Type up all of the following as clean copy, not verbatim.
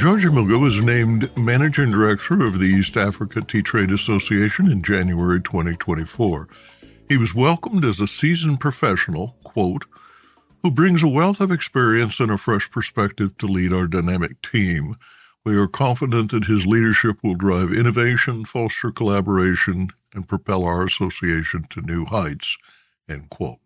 George Omuga was named Managing Director of the East Africa Tea Trade Association in January 2024. He was welcomed as a seasoned professional, quote, who brings a wealth of experience and a fresh perspective to lead our dynamic team. We are confident that his leadership will drive innovation, foster collaboration, and propel our association to new heights, end quote.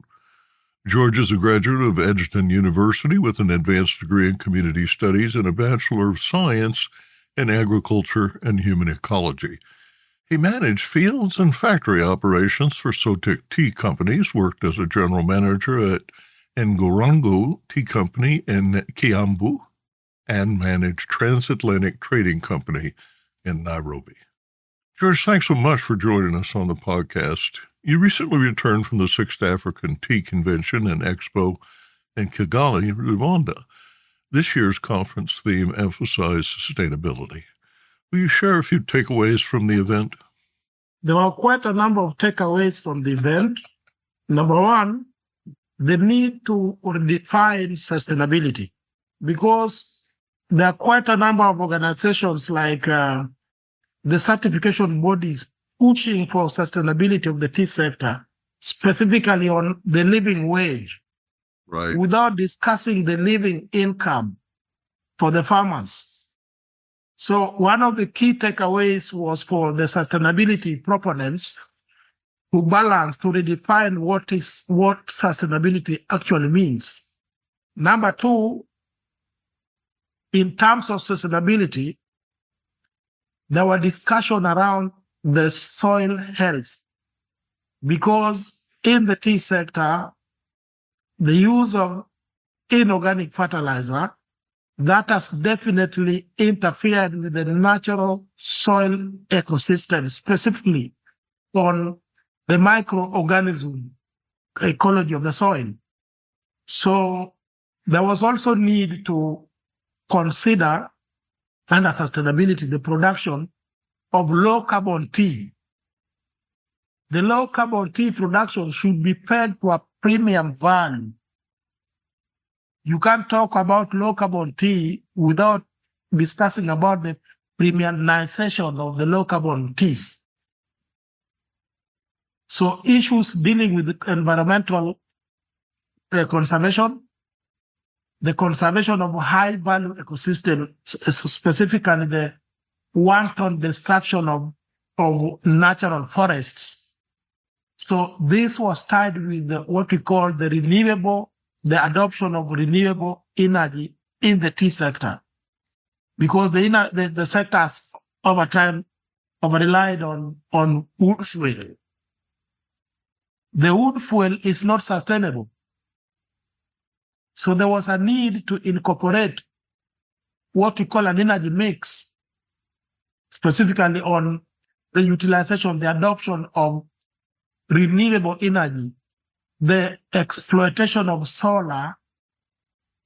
George is a graduate of Egerton University with an advanced degree in community studies and a Bachelor of Science in agriculture and human ecology. He managed fields and factory operations for Sotik Tea Companies, worked as a general manager at Ngorongo Tea Company in Kiambu, and managed Transatlantic Trading Company in Nairobi. George, thanks so much for joining us on the podcast. You recently returned from the 6th African Tea Convention and Expo in Kigali, Rwanda. This year's conference theme emphasized sustainability. Will you share a few takeaways from the event? There were quite a number of takeaways from the event. Number one, the need to redefine sustainability, because there are quite a number of organizations like the certification bodies pushing for sustainability of the tea sector, specifically on the living wage, right, without discussing the living income for the farmers. So one of the key takeaways was for the sustainability proponents to balance, to redefine what sustainability actually means. Number two, in terms of sustainability, there were discussion around the soil health, because in the tea sector, the use of inorganic fertilizer, that has definitely interfered with the natural soil ecosystem, specifically on the microorganism ecology of the soil. So there was also need to consider, under sustainability, the production of low carbon tea. The low carbon tea production should be paid to a premium value. You can't talk about low carbon tea without discussing about the premiumization of the low carbon teas. So issues dealing with the environmental conservation, the conservation of high value ecosystem, specifically the wanton destruction of natural forests. So this was tied with what we call the adoption of renewable energy in the tea sector, because the sector has over time relied on wood fuel. The wood fuel is not sustainable. So there was a need to incorporate what we call an energy mix, specifically on the utilization, the adoption of renewable energy, the exploitation of solar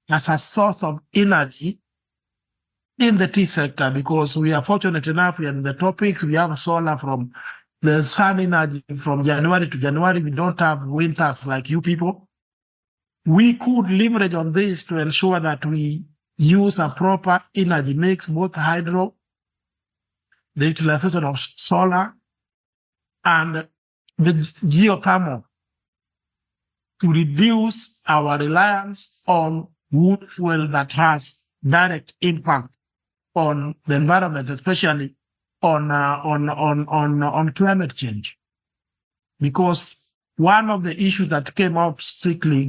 as a source of energy in the tea sector, because we are fortunate enough in the tropics, we have solar from the sun energy from January to January. We don't have winters like you people. We could leverage on this to ensure that we use a proper energy mix, both hydro, the utilization of solar, and the geothermal, to reduce our reliance on wood fuel that has direct impact on the environment, especially on climate change. Because one of the issues that came out strongly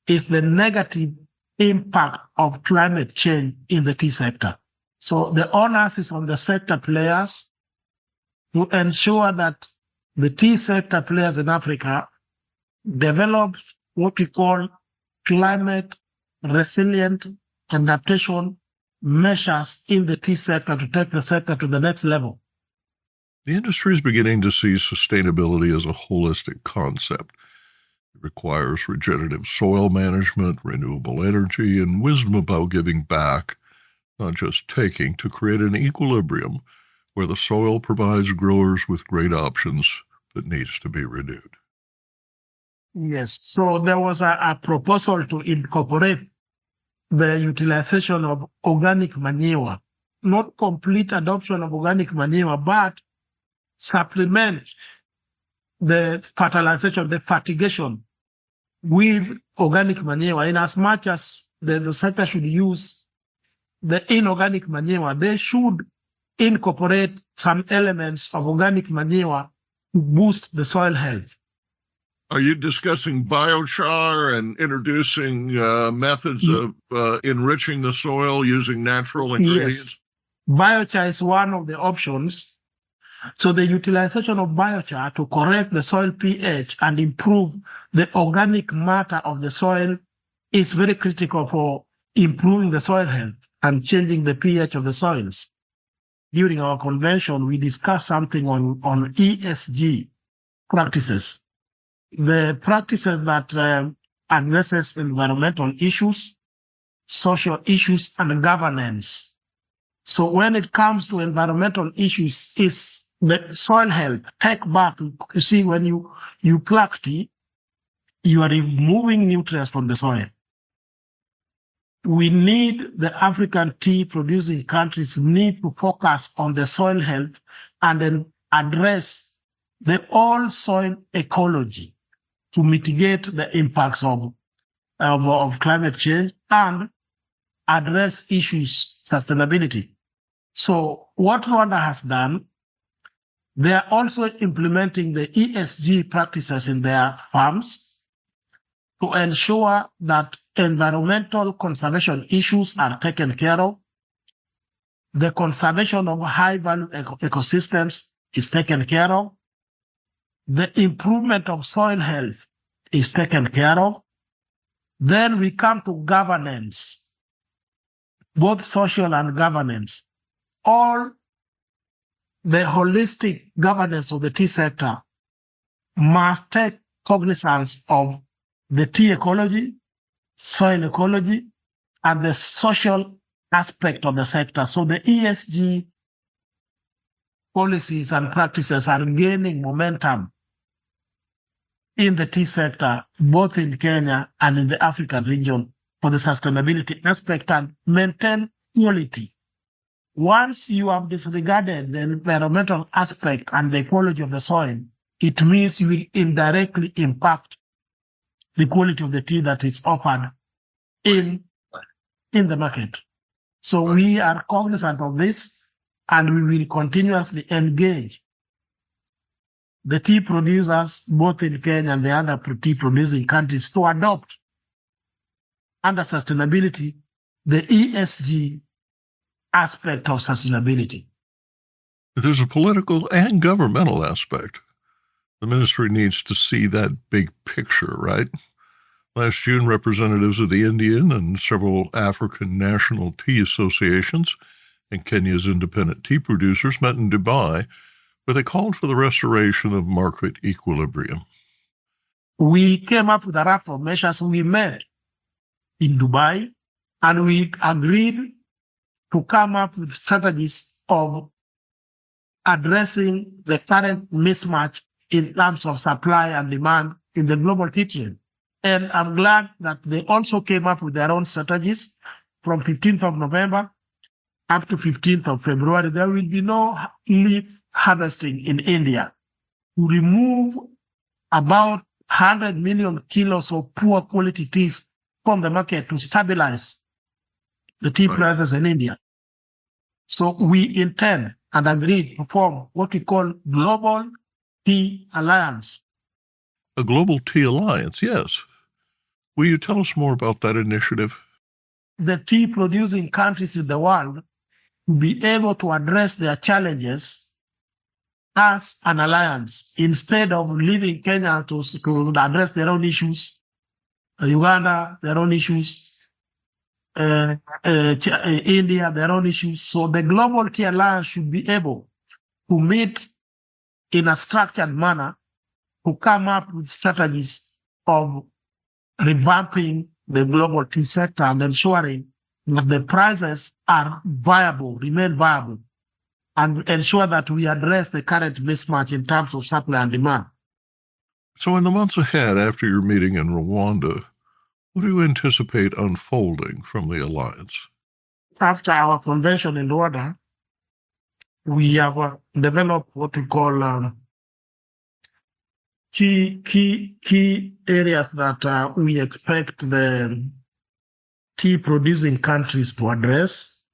is the negative impact of climate change in the tea sector. So the onus is on the sector players to ensure that the tea sector players in Africa develop what we call climate resilient adaptation measures in the tea sector to take the sector to the next level. The industry is beginning to see sustainability as a holistic concept. It requires regenerative soil management, renewable energy, and wisdom about giving back, not just taking, to create an equilibrium where the soil provides growers with great options that needs to be renewed. Yes, so there was a proposal to incorporate the utilization of organic manure, not complete adoption of organic manure, but supplement the fertilization, the fertigation with organic manure. In as much as the sector should use the inorganic manure, they should incorporate some elements of organic manure to boost the soil health. Are you discussing biochar and introducing methods of enriching the soil using natural ingredients? Yes. Biochar is one of the options. So the utilization of biochar to correct the soil pH and improve the organic matter of the soil is very critical for improving the soil health and changing the pH of the soils. During our convention, we discussed something on ESG practices. The practices that addresses environmental issues, social issues, and governance. So when it comes to environmental issues, is the soil health. Take back, you see, when you pluck tea, you are removing nutrients from the soil. We need, the African tea producing countries need to focus on the soil health and then address the all soil ecology to mitigate the impacts of climate change and address issues sustainability. So what Rwanda has done, they are also implementing the ESG practices in their farms to ensure that environmental conservation issues are taken care of. The conservation of high-value ecosystems is taken care of. The improvement of soil health is taken care of. Then we come to governance, both social and governance. All the holistic governance of the tea sector must take cognizance of the tea ecology, soil ecology, and the social aspect of the sector. So the ESG policies and practices are gaining momentum in the tea sector, both in Kenya and in the African region, for the sustainability aspect and maintain quality. Once you have disregarded the environmental aspect and the quality of the soil, it means you will indirectly impact the quality of the tea that is offered in the market. So we are cognizant of this, and we will continuously engage the tea producers, both in Kenya and the other tea producing countries, to adopt under sustainability the ESG aspect of sustainability. There's a political and governmental aspect. The ministry needs to see that big picture, right? Last June, representatives of the Indian and several African national tea associations and Kenya's independent tea producers met in Dubai, where they called for the restoration of market equilibrium. We came up with a raft of measures. We met in Dubai, and we agreed to come up with strategies of addressing the current mismatch in terms of supply and demand in the global tea trade. And I'm glad that they also came up with their own strategies. From 15th of November up to 15th of February, there will be no leaf harvesting in India to remove about 100 million kilos of poor quality teas from the market to stabilize the tea prices in India. So we intend and agreed to form what we call Global Tea Alliance. A Global Tea Alliance, yes. Will you tell us more about that initiative? The tea producing countries in the world will be able to address their challenges as an alliance instead of leaving Kenya to address their own issues, Uganda, their own issues, India, their own issues. So the Global Tea Alliance should be able to meet in a structured manner to come up with strategies of revamping the global tea sector and ensuring that the prices are viable, remain viable, and ensure that we address the current mismatch in terms of supply and demand. So in the months ahead, after your meeting in Rwanda, What do you anticipate unfolding from the alliance? After our convention in Rwanda, we have developed what we call key areas that we expect the tea producing countries to address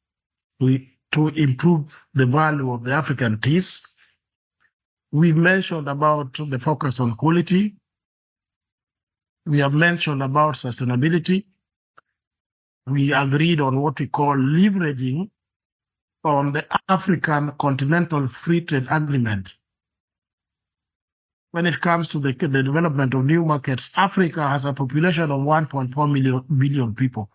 to improve the value of the African teas. We mentioned about the focus on quality. We have mentioned about sustainability. We agreed on what we call leveraging on the African Continental Free Trade Agreement. When it comes to the development of new markets, Africa has a population of 1.4 billion people.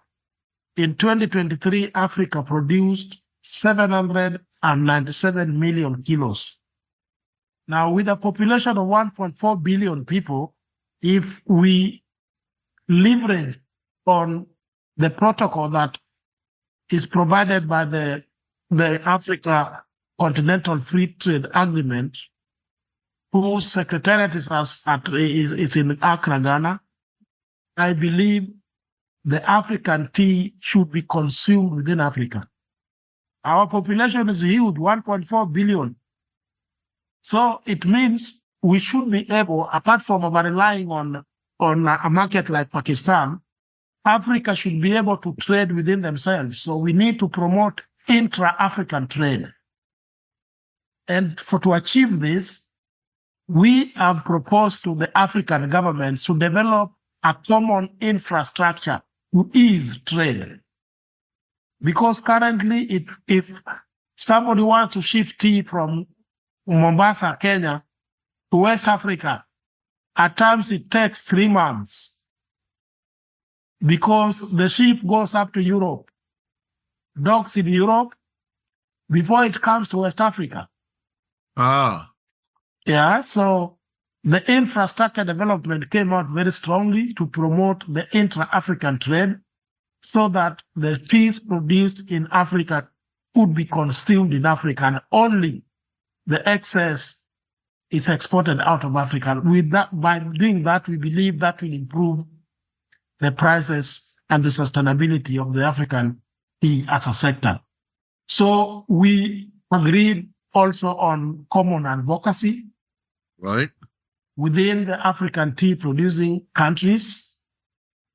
In 2023, Africa produced 797 million kilos. Now, with a population of 1.4 billion people, if we leverage on the protocol that is provided by the Africa Continental Free Trade Agreement, whose secretariat is in Accra, Ghana, I believe the African tea should be consumed within Africa. Our population is huge, 1.4 billion. So it means we should be able, apart from relying on a market like Pakistan, Africa should be able to trade within themselves. So we need to promote intra-African trade. And to achieve this, we have proposed to the African governments to develop a common infrastructure to ease trade. Because currently, if somebody wants to ship tea from Mombasa, Kenya, to West Africa, at times it takes 3 months because the ship goes up to Europe, docks in Europe, before it comes to West Africa. Yeah, so the infrastructure development came out very strongly to promote the intra-African trade so that the teas produced in Africa could be consumed in Africa and only the excess is exported out of Africa. With that, by doing that, we believe that will improve the prices and the sustainability of the African tea as a sector. So we agreed also on common advocacy. Right. Within the African tea producing countries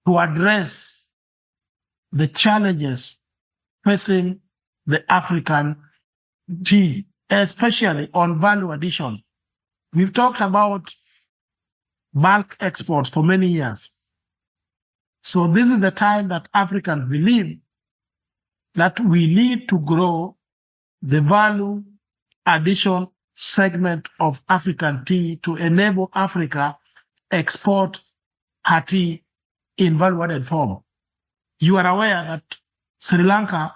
to address the challenges facing the African tea, especially on value addition. We've talked about bulk exports for many years. So this is the time that Africans believe that we need to grow the value addition segment of African tea to enable Africa export her tea in value-added form. You are aware that Sri Lanka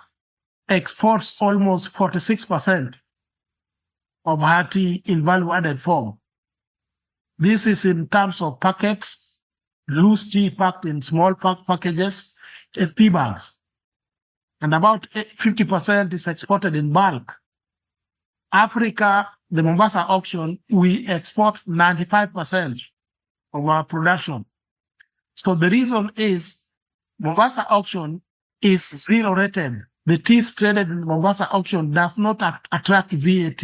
exports almost 46% of her tea in value-added form. This is in terms of packets, loose tea packed in small packages, tea bags. And about 50% is exported in bulk. Africa, the Mombasa auction, we export 95% of our production. So the reason is Mombasa auction is zero rated. The teas traded in Mombasa auction does not attract VAT.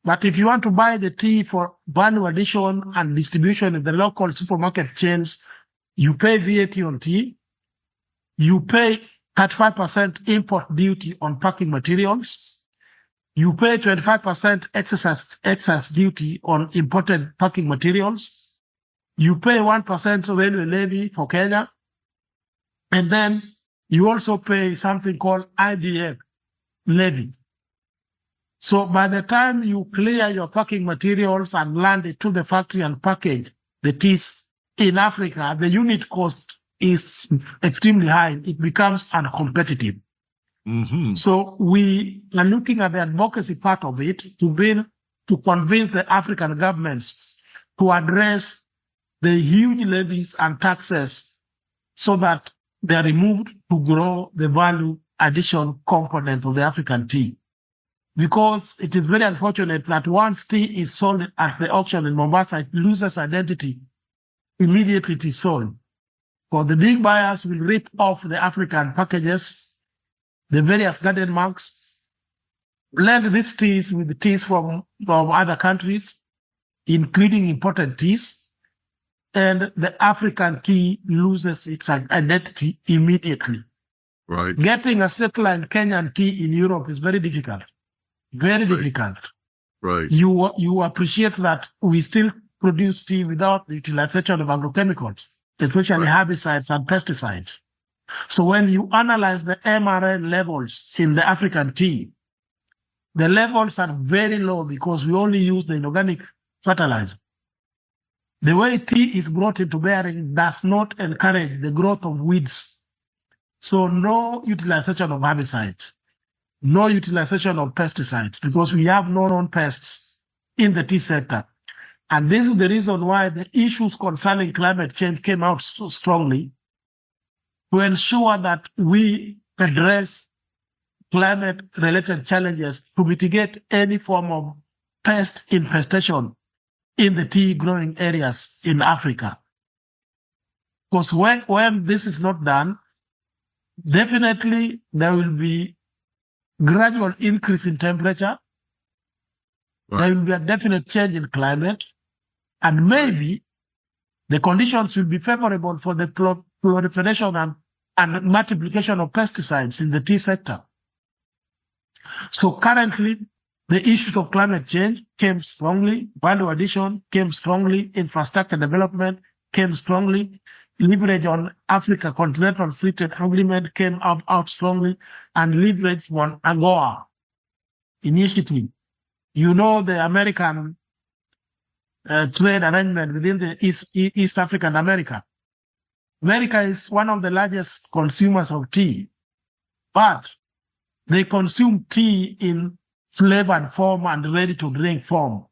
But if you want to buy the tea for value addition and distribution in the local supermarket chains, you pay VAT on tea. You pay 35% import duty on packing materials. You pay 25% excess duty on imported packing materials. You pay 1% railway levy for Kenya. And then you also pay something called IDF levy. So by the time you clear your packing materials and land it to the factory and package the teas in Africa, the unit cost is extremely high. It becomes uncompetitive. Mm-hmm. So we are looking at the advocacy part of it to convince the African governments to address the huge levies and taxes so that they are removed to grow the value addition component of the African tea. Because it is very unfortunate that once tea is sold at the auction in Mombasa, it loses identity. Immediately it is sold. For the big buyers will rip off the African packages, the various garden marks, blend these teas with the teas from other countries, including imported teas, and the African tea loses its identity immediately. Right. Getting a settler Kenyan tea in Europe is very difficult. Very difficult. Right. You appreciate that we still produce tea without the utilization of agrochemicals, especially herbicides and pesticides. So when you analyze the MRN levels in the African tea, the levels are very low because we only use the inorganic fertilizer. The way tea is brought into bearing does not encourage the growth of weeds. So no utilization of herbicides, no utilization of pesticides, because we have no known pests in the tea sector. And this is the reason why the issues concerning climate change came out so strongly, to ensure that we address climate-related challenges to mitigate any form of pest infestation in the tea growing areas in Africa. Because when this is not done, definitely there will be gradual increase in temperature. There will be a definite change in climate, and maybe the conditions will be favorable for the proliferation and multiplication of pesticides in the tea sector. So currently, the issues of climate change came strongly, value addition came strongly, infrastructure development came strongly, leverage on Africa Continental Free Trade Agreement came out strongly, and leverage on AGOA initiative. You know, the American trade arrangement within the East African America. America is one of the largest consumers of tea, but they consume tea in flavored form and ready-to-drink form.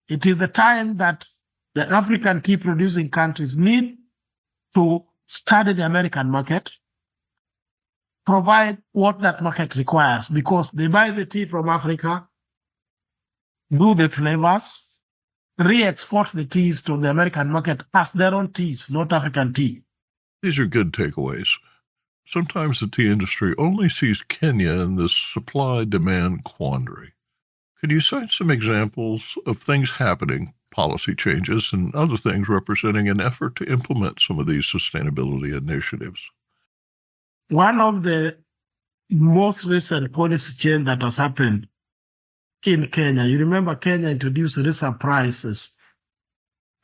It is the time that the African tea-producing countries need to study the American market, provide what that market requires, because they buy the tea from Africa, do the flavors, re-export the teas to the American market as their own teas, not African tea. These are good takeaways. Sometimes the tea industry only sees Kenya in this supply-demand quandary. Could you cite some examples of things happening, policy changes, and other things representing an effort to implement some of these sustainability initiatives? One of the most recent policy change that has happened in Kenya, you remember Kenya introduced reserve prices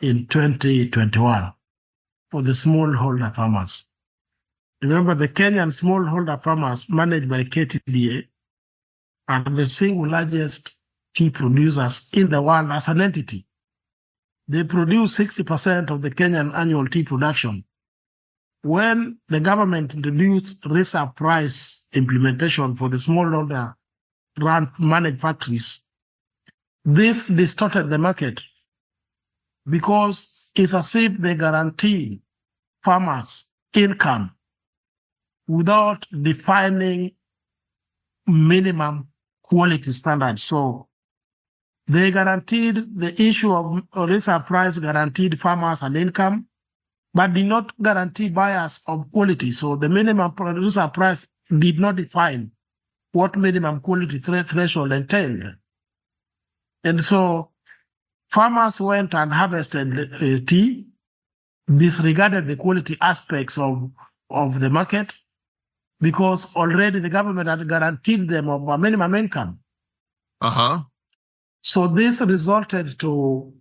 in 2021 for the smallholder farmers. Remember, the Kenyan smallholder farmers managed by KTDA are the single largest tea producers in the world as an entity. They produce 60% of the Kenyan annual tea production. When the government introduced reserve price implementation for the smallholder managed factories, this distorted the market because it's as if they guarantee farmers income without defining minimum quality standards. So they guaranteed the issue of reserve price, guaranteed farmers an income, but did not guarantee buyers of quality. So the minimum reserve price did not define what minimum quality threshold entailed. And so farmers went and harvested tea, disregarded the quality aspects of the market, because already the government had guaranteed them of a minimum income. So this resulted to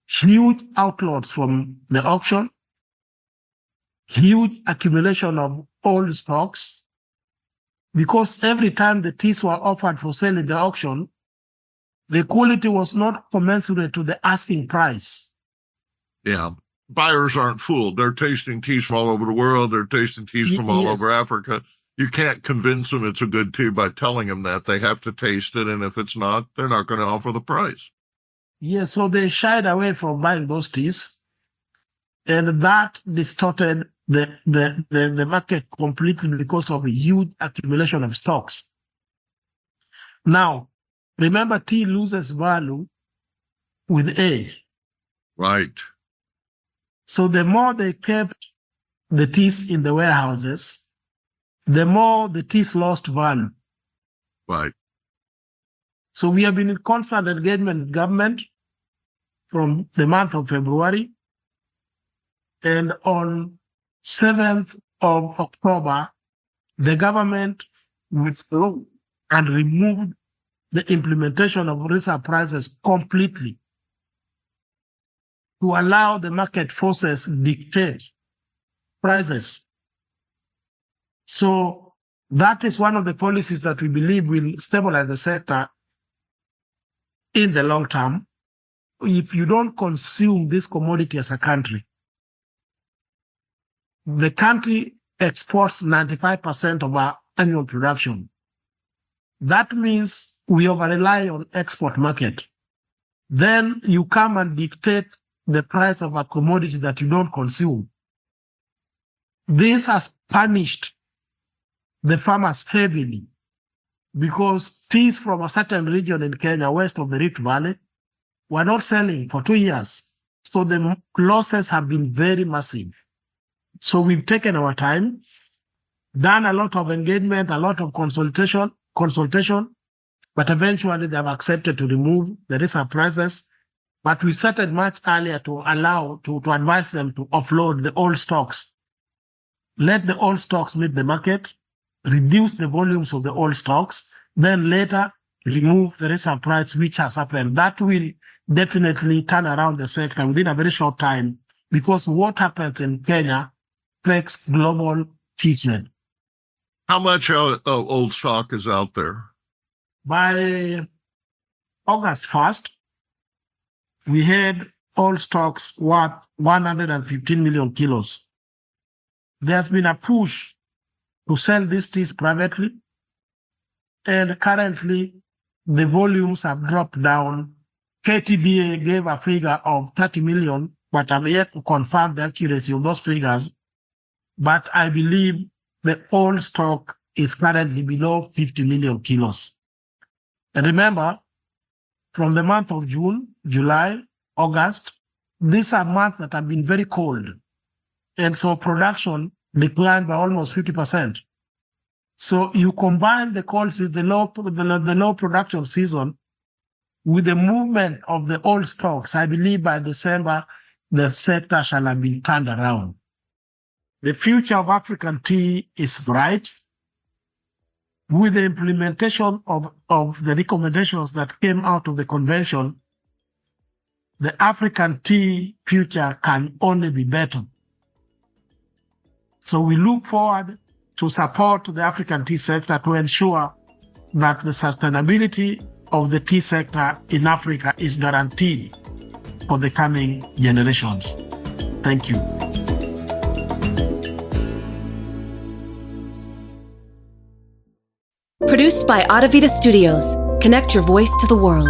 huge outflows from the auction, huge accumulation of old stocks, because every time the teas were offered for sale in the auction, the quality was not commensurate to the asking price. Yeah. Buyers aren't fooled. They're tasting teas from all over the world. They're tasting teas from all over Africa. You can't convince them it's a good tea by telling them that. They have to taste it, and if it's not, they're not going to offer the price. Yes, so they shied away from buying those teas, and that distorted the market completely because of a huge accumulation of stocks. Now, remember, tea loses value with age. Right. So the more they kept the teas in the warehouses, the more the teas lost value. Right. So we have been in constant engagement with government from the month of February. And on 7th of October, the government withdrew and removed the implementation of reserve prices completely to allow the market forces dictate prices. So that is one of the policies that we believe will stabilize the sector in the long term. If you don't consume this commodity as a country, the country exports 95% of our annual production. That means we over-rely on export market. Then you come and dictate the price of a commodity that you don't consume. This has punished the farmers heavily because teas from a certain region in Kenya, west of the Rift Valley, were not selling for 2 years. So the losses have been very massive. So we've taken our time, done a lot of engagement, a lot of consultation, but eventually they have accepted to remove the reserve prices. But we started much earlier to advise them to offload the old stocks. Let the old stocks meet the market, reduce the volumes of the old stocks, then later remove the reserve price, which has happened. That will definitely turn around the sector within a very short time, because what happens in Kenya affects global tea trade. How much old stock is out there? By August 1st, we had old stocks worth 115 million kilos. There's been a push to sell these teas privately, and currently the volumes have dropped down. KTBA gave a figure of 30 million, but I'm yet to confirm the accuracy of those figures. But I believe the old stock is currently below 50 million kilos. And remember, from the month of June, July, August, these are months that have been very cold. And so production declined by almost 50%. So you combine the cold season, the low production season, with the movement of the old stocks. I believe by December, the sector shall have been turned around. The future of African tea is bright. With the implementation of the recommendations that came out of the convention, the African tea future can only be better. So we look forward to support the African tea sector to ensure that the sustainability of the tea sector in Africa is guaranteed for the coming generations. Thank you. Produced by Adavita Studios. Connect your voice to the world.